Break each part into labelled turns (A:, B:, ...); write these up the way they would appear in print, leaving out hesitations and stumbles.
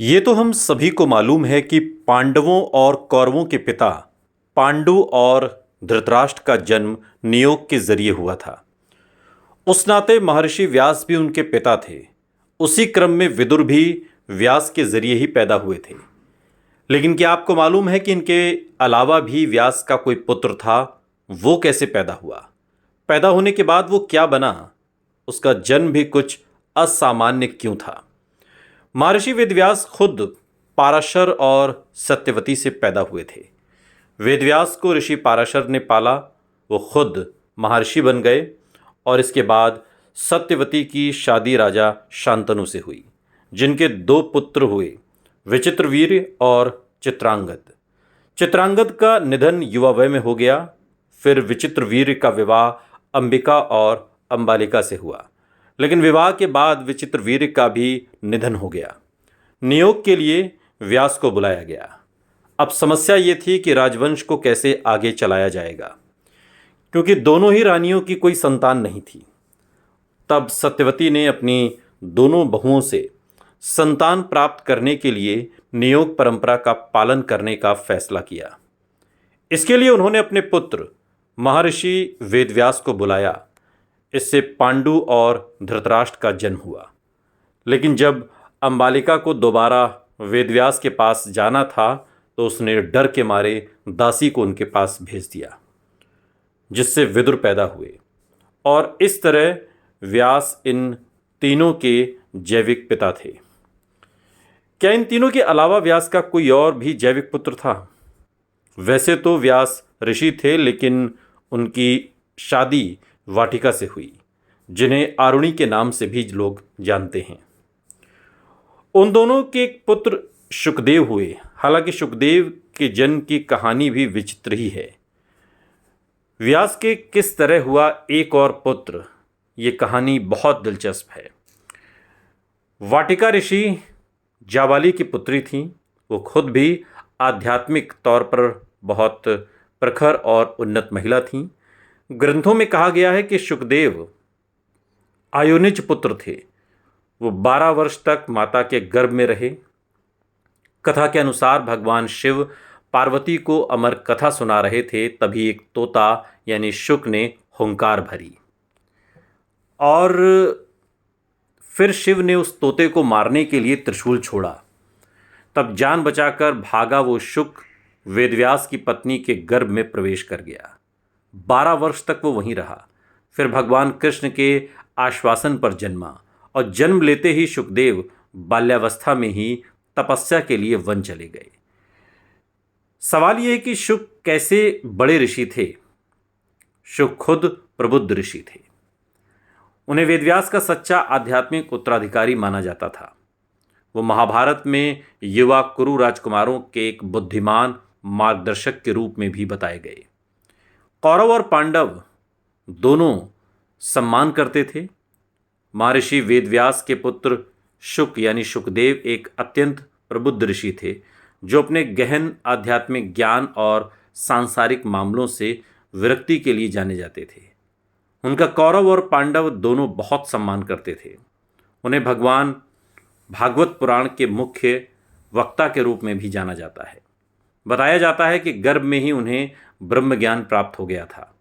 A: ये तो हम सभी को मालूम है कि पांडवों और कौरवों के पिता पांडु और धृतराष्ट्र का जन्म नियोग के जरिए हुआ था। उस नाते महर्षि व्यास भी उनके पिता थे। उसी क्रम में विदुर भी व्यास के जरिए ही पैदा हुए थे। लेकिन क्या आपको मालूम है कि इनके अलावा भी व्यास का कोई पुत्र था? वो कैसे पैदा हुआ? पैदा होने के बाद वो क्या बना? उसका जन्म भी कुछ असामान्य क्यों था? महर्षि वेदव्यास खुद पाराशर और सत्यवती से पैदा हुए थे। वेदव्यास को ऋषि पाराशर ने पाला, वो खुद महर्षि बन गए और इसके बाद सत्यवती की शादी राजा शांतनु से हुई, जिनके दो पुत्र हुए, विचित्रवीर्य और चित्रांगद। चित्रांगद का निधन युवा वय में हो गया। फिर विचित्रवीर्य का विवाह अंबिका और अंबालिका से हुआ, लेकिन विवाह के बाद विचित्रवीर्य का भी निधन हो गया। नियोग के लिए व्यास को बुलाया गया। अब समस्या ये थी कि राजवंश को कैसे आगे चलाया जाएगा, क्योंकि दोनों ही रानियों की कोई संतान नहीं थी। तब सत्यवती ने अपनी दोनों बहुओं से संतान प्राप्त करने के लिए नियोग परंपरा का पालन करने का फैसला किया। इसके लिए उन्होंने अपने पुत्र महर्षि वेदव्यास को बुलाया। इससे पांडु और धृतराष्ट्र का जन्म हुआ। लेकिन जब अंबालिका को दोबारा वेदव्यास के पास जाना था तो उसने डर के मारे दासी को उनके पास भेज दिया, जिससे विदुर पैदा हुए। और इस तरह व्यास इन तीनों के जैविक पिता थे। क्या इन तीनों के अलावा व्यास का कोई और भी जैविक पुत्र था? वैसे तो व्यास ऋषि थे, लेकिन उनकी शादी वाटिका से हुई, जिन्हें आरुणि के नाम से भी लोग जानते हैं। उन दोनों के एक पुत्र शुकदेव हुए। हालांकि शुकदेव के जन्म की कहानी भी विचित्र ही है। व्यास के किस तरह हुआ एक और पुत्र, ये कहानी बहुत दिलचस्प है। वाटिका ऋषि जाबाली की पुत्री थी। वो खुद भी आध्यात्मिक तौर पर बहुत प्रखर और उन्नत महिला थीं। ग्रंथों में कहा गया है कि शुकदेव आयोनिज पुत्र थे। वो 12 वर्ष तक माता के गर्भ में रहे। कथा के अनुसार भगवान शिव पार्वती को अमर कथा सुना रहे थे, तभी एक तोता यानी शुक ने हुंकार भरी और फिर शिव ने उस तोते को मारने के लिए त्रिशूल छोड़ा। तब जान बचाकर भागा वो शुक वेदव्यास की पत्नी के गर्भ में प्रवेश कर गया। 12 वर्ष तक वो वहीं रहा। फिर भगवान कृष्ण के आश्वासन पर जन्मा और जन्म लेते ही शुकदेव बाल्यावस्था में ही तपस्या के लिए वन चले गए। सवाल यह है कि शुक कैसे बड़े ऋषि थे? शुक खुद प्रबुद्ध ऋषि थे। उन्हें वेदव्यास का सच्चा आध्यात्मिक उत्तराधिकारी माना जाता था। वो महाभारत में युवा कुरु राजकुमारों के एक बुद्धिमान मार्गदर्शक के रूप में भी बताए गए। कौरव और पांडव दोनों सम्मान करते थे। महर्षि वेदव्यास के पुत्र शुक यानी शुकदेव एक अत्यंत प्रबुद्ध ऋषि थे, जो अपने गहन आध्यात्मिक ज्ञान और सांसारिक मामलों से विरक्ति के लिए जाने जाते थे। उनका कौरव और पांडव दोनों बहुत सम्मान करते थे। उन्हें भगवान भागवत पुराण के मुख्य वक्ता के रूप में भी जाना जाता है। बताया जाता है कि गर्भ में ही उन्हें ब्रह्म ज्ञान प्राप्त हो गया था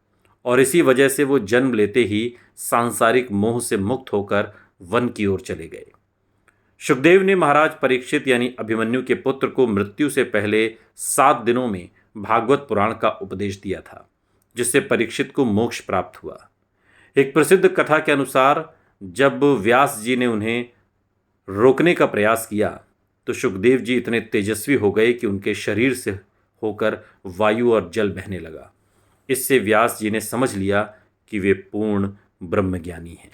A: और इसी वजह से वो जन्म लेते ही सांसारिक मोह से मुक्त होकर वन की ओर चले गए। शुकदेव ने महाराज परीक्षित यानी अभिमन्यु के पुत्र को मृत्यु से पहले 7 दिनों में भागवत पुराण का उपदेश दिया था, जिससे परीक्षित को मोक्ष प्राप्त हुआ। एक प्रसिद्ध कथा के अनुसार जब व्यास जी ने उन्हें रोकने का प्रयास किया तो शुकदेव जी इतने तेजस्वी हो गए कि उनके शरीर से होकर वायु और जल बहने लगा। इससे व्यास जी ने समझ लिया कि वे पूर्ण ब्रह्मज्ञानी हैं।